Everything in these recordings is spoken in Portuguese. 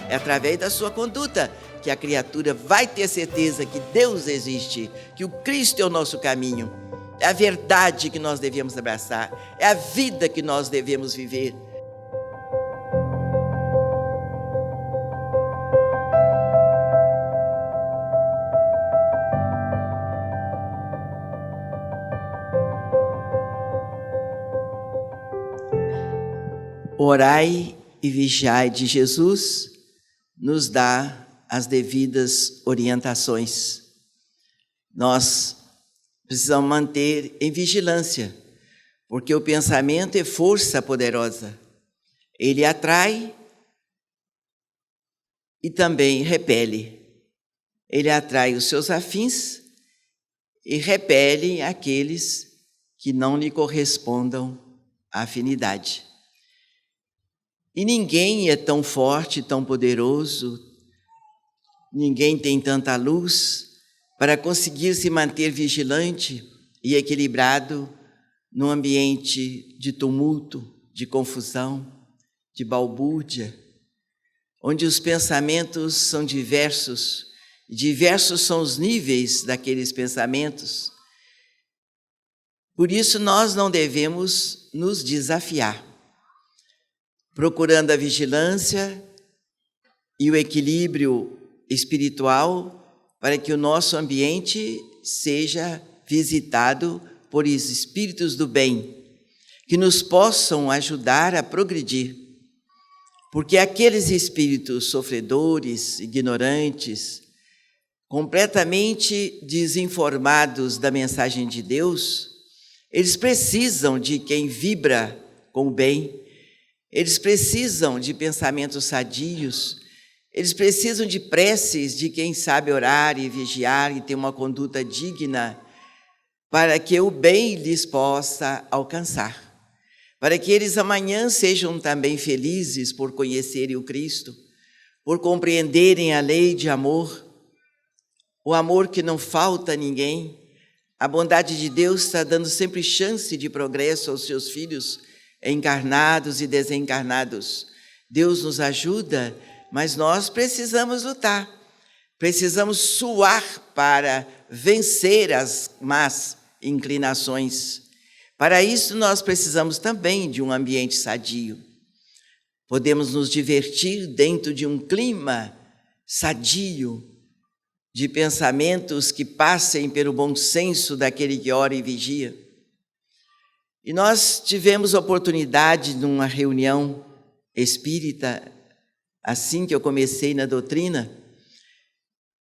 É através da sua conduta que a criatura vai ter certeza que Deus existe, que o Cristo é o nosso caminho. É a verdade que nós devemos abraçar, é a vida que nós devemos viver. Orai e vigiai de Jesus nos dá as devidas orientações. Nós precisamos manter em vigilância, porque o pensamento é força poderosa. Ele atrai e também repele. Ele atrai os seus afins e repele aqueles que não lhe correspondam à afinidade. E ninguém é tão forte, tão poderoso, ninguém tem tanta luz para conseguir se manter vigilante e equilibrado num ambiente de tumulto, de confusão, de balbúrdia, onde os pensamentos são diversos, diversos são os níveis daqueles pensamentos. Por isso nós não devemos nos desafiar, procurando a vigilância e o equilíbrio espiritual para que o nosso ambiente seja visitado por espíritos do bem, que nos possam ajudar a progredir. Porque aqueles espíritos sofredores, ignorantes, completamente desinformados da mensagem de Deus, eles precisam de quem vibra com o bem. Eles precisam de pensamentos sadios, eles precisam de preces de quem sabe orar e vigiar e ter uma conduta digna para que o bem lhes possa alcançar, para que eles amanhã sejam também felizes por conhecerem o Cristo, por compreenderem a lei de amor, o amor que não falta a ninguém. A bondade de Deus está dando sempre chance de progresso aos seus filhos, encarnados e desencarnados. Deus nos ajuda, mas nós precisamos lutar, precisamos suar para vencer as más inclinações. Para isso nós precisamos também de um ambiente sadio. Podemos nos divertir dentro de um clima sadio, de pensamentos que passem pelo bom senso daquele que ora e vigia. E nós tivemos oportunidade numa reunião espírita, assim que eu comecei na doutrina,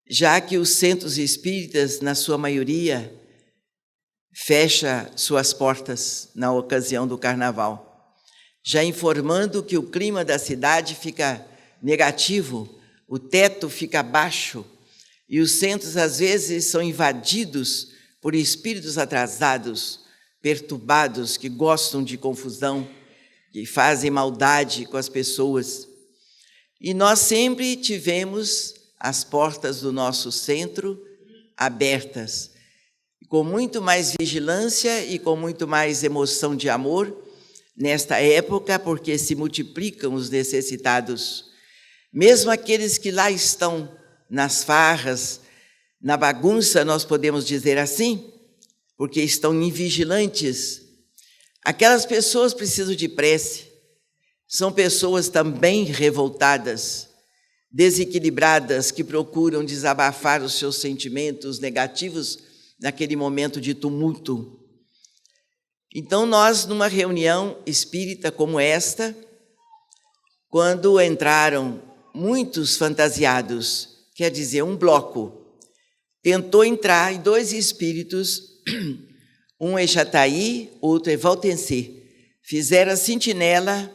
já que os centros espíritas, na sua maioria, fecha suas portas na ocasião do carnaval, já informando que o clima da cidade fica negativo, o teto fica baixo, e os centros às vezes são invadidos por espíritos atrasados, perturbados, que gostam de confusão, que fazem maldade com as pessoas. E nós sempre tivemos as portas do nosso centro abertas, com muito mais vigilância e com muito mais emoção de amor nesta época, porque se multiplicam os necessitados. Mesmo aqueles que lá estão nas farras, na bagunça, nós podemos dizer assim, porque estão invigilantes. Aquelas pessoas precisam de prece. São pessoas também revoltadas, desequilibradas, que procuram desabafar os seus sentimentos negativos naquele momento de tumulto. Então nós, numa reunião espírita como esta, quando entraram muitos fantasiados, quer dizer, um bloco, tentou entrar e dois espíritos, um é Jataí, outro é Valtencê, fizeram a sentinela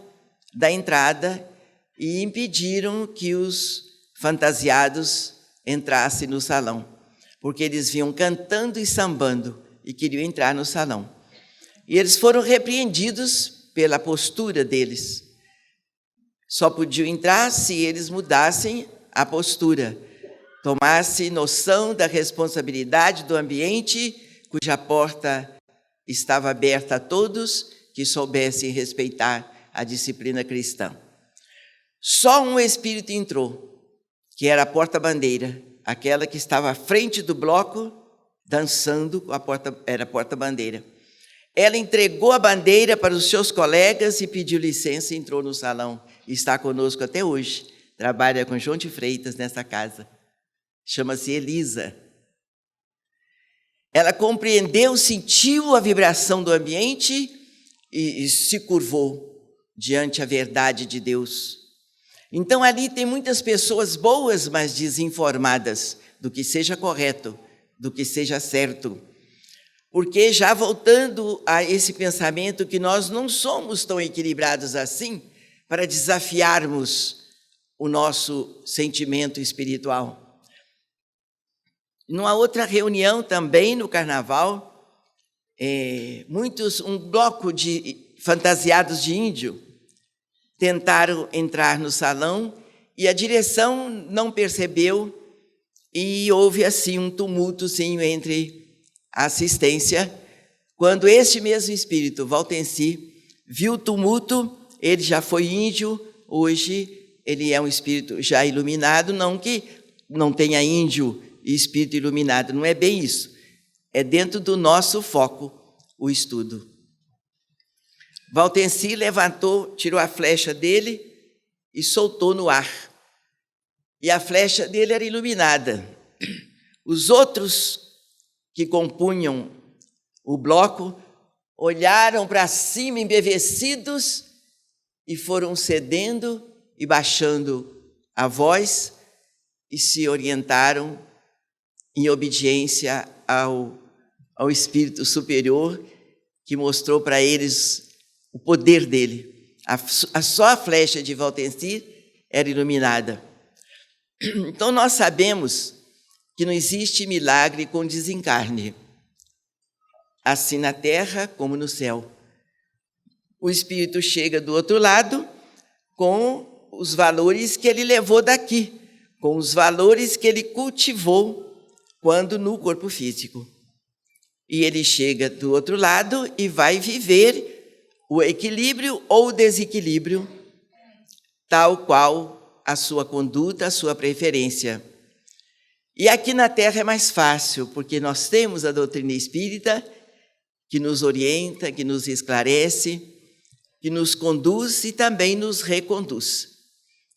da entrada e impediram que os fantasiados entrassem no salão, porque eles vinham cantando e sambando e queriam entrar no salão. E eles foram repreendidos pela postura deles. Só podiam entrar se eles mudassem a postura, tomassem noção da responsabilidade do ambiente, cuja porta estava aberta a todos que soubessem respeitar a disciplina cristã. Só um espírito entrou, que era a porta-bandeira, aquela que estava à frente do bloco, dançando, era a porta-bandeira. Ela entregou a bandeira para os seus colegas e pediu licença e entrou no salão. E está conosco até hoje. Trabalha com João de Freitas nessa casa. Chama-se Elisa. Ela compreendeu, sentiu a vibração do ambiente e se curvou diante a verdade de Deus. Então ali tem muitas pessoas boas, mas desinformadas do que seja correto, do que seja certo. Porque já voltando a esse pensamento que nós não somos tão equilibrados assim para desafiarmos o nosso sentimento espiritual. Numa outra reunião também no carnaval, um bloco de fantasiados de índio tentaram entrar no salão e a direção não percebeu e houve assim um tumultozinho entre a assistência. Quando este mesmo espírito, Valtenci, viu o tumulto, ele já foi índio, hoje ele é um espírito já iluminado, não que não tenha índio e espírito iluminado, não é bem isso. É dentro do nosso foco o estudo. Valtenci levantou, tirou a flecha dele e soltou no ar. E a flecha dele era iluminada. Os outros que compunham o bloco olharam para cima embevecidos e foram cedendo e baixando a voz e se orientaram em obediência ao Espírito Superior que mostrou para eles o poder dele. Só a flecha de Valtenci era iluminada. Então nós sabemos que não existe milagre com desencarne, assim na terra como no céu. O espírito chega do outro lado com os valores que ele levou daqui, com os valores que ele cultivou quando no corpo físico. E ele chega do outro lado e vai viver o equilíbrio ou o desequilíbrio, tal qual a sua conduta, a sua preferência. E aqui na Terra é mais fácil, porque nós temos a doutrina espírita que nos orienta, que nos esclarece, que nos conduz e também nos reconduz.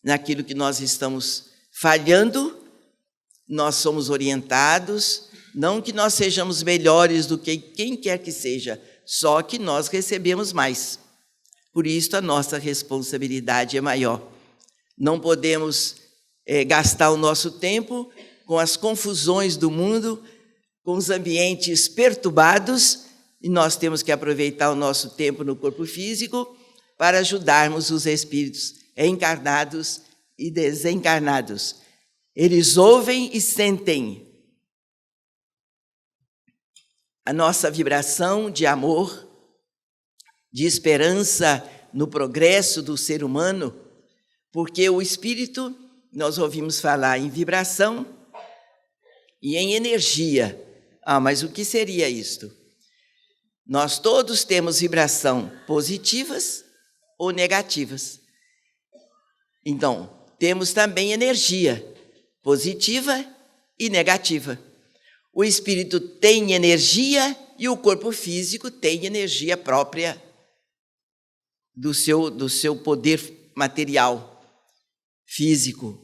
Naquilo que nós estamos falhando, nós somos orientados, não que nós sejamos melhores do que quem quer que seja, só que nós recebemos mais. Por isso a nossa responsabilidade é maior. Não podemos gastar o nosso tempo com as confusões do mundo, com os ambientes perturbados, e nós temos que aproveitar o nosso tempo no corpo físico para ajudarmos os espíritos encarnados e desencarnados. Eles ouvem e sentem a nossa vibração de amor, de esperança no progresso do ser humano, porque o espírito, nós ouvimos falar em vibração e em energia. Mas o que seria isto? Nós todos temos vibração positivas ou negativas. Então, temos também energia positiva e negativa. O espírito tem energia e o corpo físico tem energia própria do seu poder material, físico.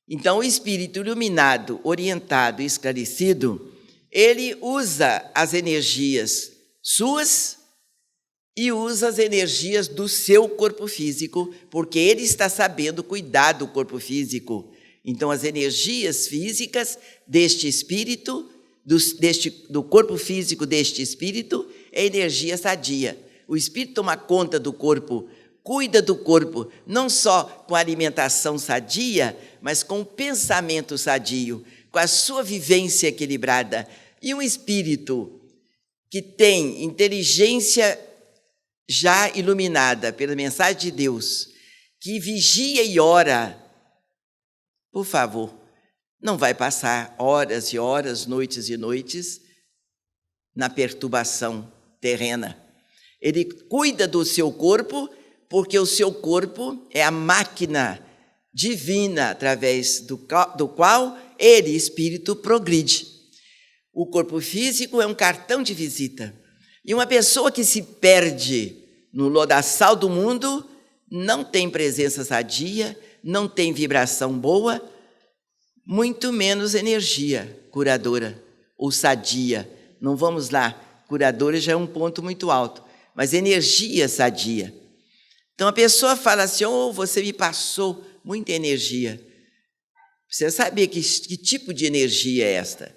Então, o espírito iluminado, orientado e esclarecido, ele usa as energias suas e usa as energias do seu corpo físico, porque ele está sabendo cuidar do corpo físico. Então, as energias físicas deste espírito, do corpo físico deste espírito, é energia sadia. O espírito toma conta do corpo, cuida do corpo, não só com a alimentação sadia, mas com o pensamento sadio, com a sua vivência equilibrada. E um espírito que tem inteligência já iluminada pela mensagem de Deus, que vigia e ora, por favor, não vai passar horas e horas, noites e noites na perturbação terrena. Ele cuida do seu corpo, porque o seu corpo é a máquina divina, através do qual ele, espírito, progride. O corpo físico é um cartão de visita. E uma pessoa que se perde no lodaçal do mundo não tem presença sadia, não tem vibração boa, muito menos energia curadora ou sadia. Não vamos lá, curadora já é um ponto muito alto, mas energia sadia. Então a pessoa fala assim: oh, você me passou muita energia. Precisa saber que tipo de energia é esta.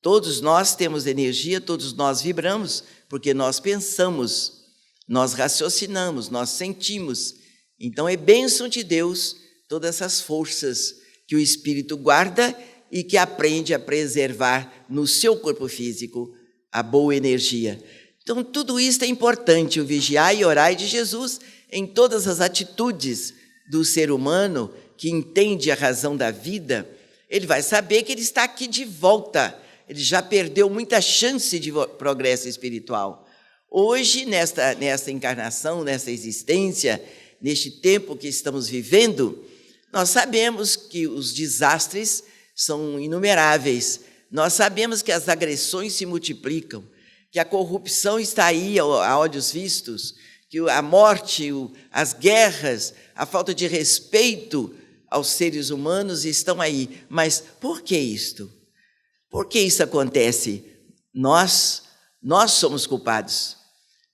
Todos nós temos energia, todos nós vibramos, porque nós pensamos, nós raciocinamos, nós sentimos. Então é bênção de Deus todas essas forças que o Espírito guarda e que aprende a preservar no seu corpo físico a boa energia. Então tudo isso é importante, o vigiar e orar de Jesus em todas as atitudes do ser humano que entende a razão da vida. Ele vai saber que ele está aqui de volta, ele já perdeu muita chance de progresso espiritual. Hoje, nesta encarnação, nessa existência, neste tempo que estamos vivendo, nós sabemos que os desastres são inumeráveis, nós sabemos que as agressões se multiplicam, que a corrupção está aí a olhos vistos, que a morte, as guerras, a falta de respeito aos seres humanos estão aí. Mas por que isto? Por que isso acontece? Nós somos culpados.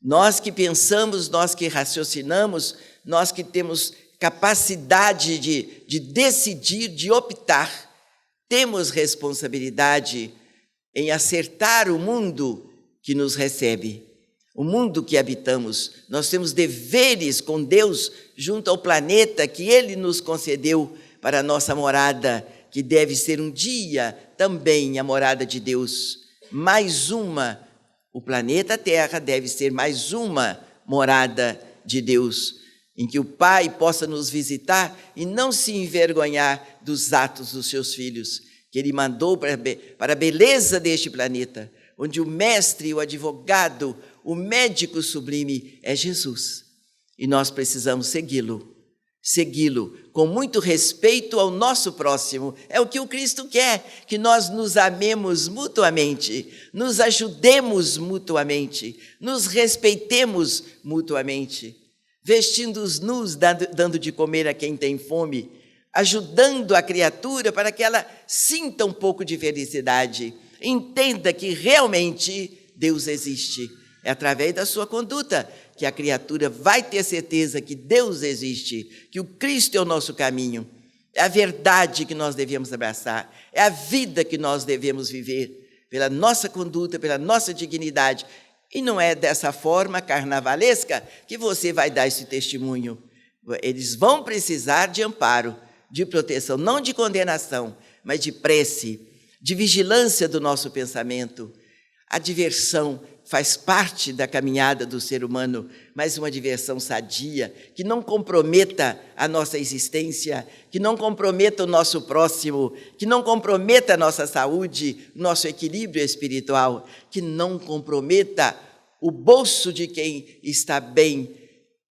Nós que pensamos, nós que raciocinamos, nós que temos capacidade de decidir, de optar, temos responsabilidade em acertar o mundo que nos recebe, o mundo que habitamos. Nós temos deveres com Deus junto ao planeta que Ele nos concedeu para a nossa morada, que deve ser um dia também a morada de Deus. Mais uma, o planeta Terra deve ser mais uma morada de Deus, em que o Pai possa nos visitar e não se envergonhar dos atos dos seus filhos, que Ele mandou para a beleza deste planeta, onde o mestre, o advogado, o médico sublime é Jesus. E nós precisamos segui-lo com muito respeito ao nosso próximo. É o que o Cristo quer, que nós nos amemos mutuamente, nos ajudemos mutuamente, nos respeitemos mutuamente, vestindo os nus, dando de comer a quem tem fome, ajudando a criatura para que ela sinta um pouco de felicidade, entenda que realmente Deus existe. É através da sua conduta que a criatura vai ter certeza que Deus existe, que o Cristo é o nosso caminho, é a verdade que nós devemos abraçar, é a vida que nós devemos viver, pela nossa conduta, pela nossa dignidade. E não é dessa forma carnavalesca que você vai dar esse testemunho. Eles vão precisar de amparo, de proteção, não de condenação, mas de prece, de vigilância do nosso pensamento. A diversão faz parte da caminhada do ser humano, mas uma diversão sadia, que não comprometa a nossa existência, que não comprometa o nosso próximo, que não comprometa a nossa saúde, nosso equilíbrio espiritual, que não comprometa o bolso de quem está bem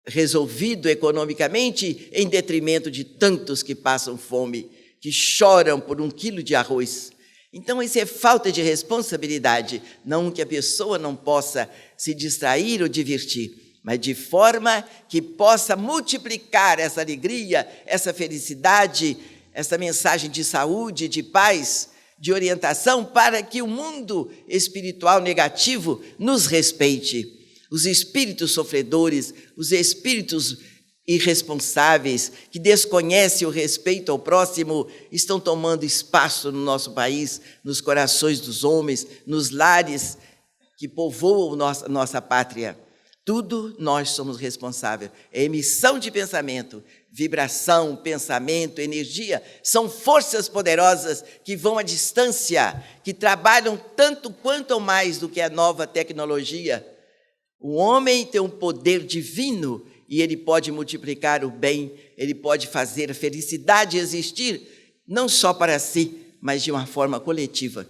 resolvido economicamente, em detrimento de tantos que passam fome, que choram por 1 quilo de arroz. Então, isso é falta de responsabilidade, não que a pessoa não possa se distrair ou divertir, mas de forma que possa multiplicar essa alegria, essa felicidade, essa mensagem de saúde, de paz, de orientação, para que o mundo espiritual negativo nos respeite. Os espíritos sofredores, os espíritos irresponsáveis, que desconhecem o respeito ao próximo, estão tomando espaço no nosso país, nos corações dos homens, nos lares que povoam nossa pátria. Tudo nós somos responsáveis. É emissão de pensamento, vibração, pensamento, energia, são forças poderosas que vão à distância, que trabalham tanto quanto ou mais do que a nova tecnologia. O homem tem um poder divino, e ele pode multiplicar o bem, ele pode fazer a felicidade existir, não só para si, mas de uma forma coletiva.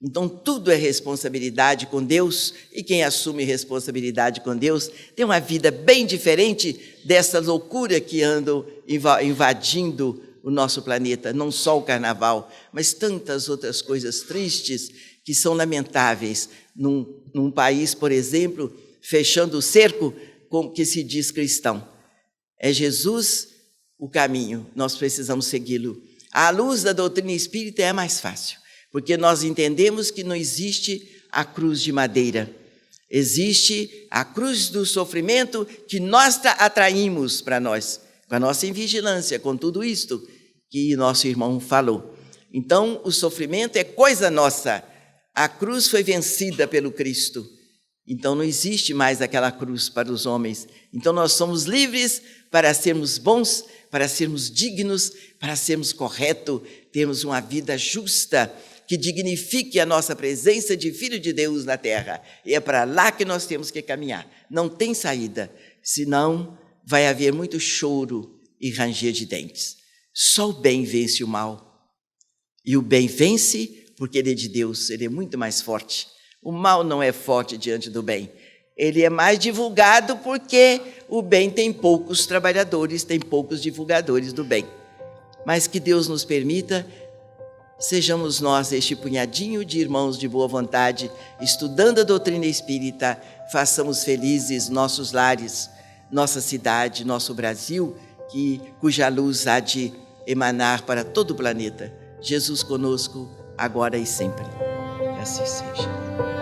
Então, tudo é responsabilidade com Deus, e quem assume responsabilidade com Deus tem uma vida bem diferente dessa loucura que andam invadindo o nosso planeta. Não só o carnaval, mas tantas outras coisas tristes que são lamentáveis. Num país, por exemplo, fechando o cerco com que se diz cristão. É Jesus o caminho, nós precisamos segui-lo. À luz da doutrina espírita é mais fácil, porque nós entendemos que não existe a cruz de madeira. Existe a cruz do sofrimento que nós atraímos para nós, com a nossa invigilância, com tudo isto que nosso irmão falou. Então, o sofrimento é coisa nossa. A cruz foi vencida pelo Cristo. Então, não existe mais aquela cruz para os homens. Então, nós somos livres para sermos bons, para sermos dignos, para sermos corretos, termos uma vida justa, que dignifique a nossa presença de Filho de Deus na terra. E é para lá que nós temos que caminhar. Não tem saída, senão vai haver muito choro e ranger de dentes. Só o bem vence o mal. E o bem vence porque ele é de Deus, ele é muito mais forte. O mal não é forte diante do bem. Ele é mais divulgado porque o bem tem poucos trabalhadores, tem poucos divulgadores do bem. Mas que Deus nos permita, sejamos nós este punhadinho de irmãos de boa vontade, estudando a doutrina espírita, façamos felizes nossos lares, nossa cidade, nosso Brasil, cuja luz há de emanar para todo o planeta. Jesus conosco, agora e sempre. Que assim seja.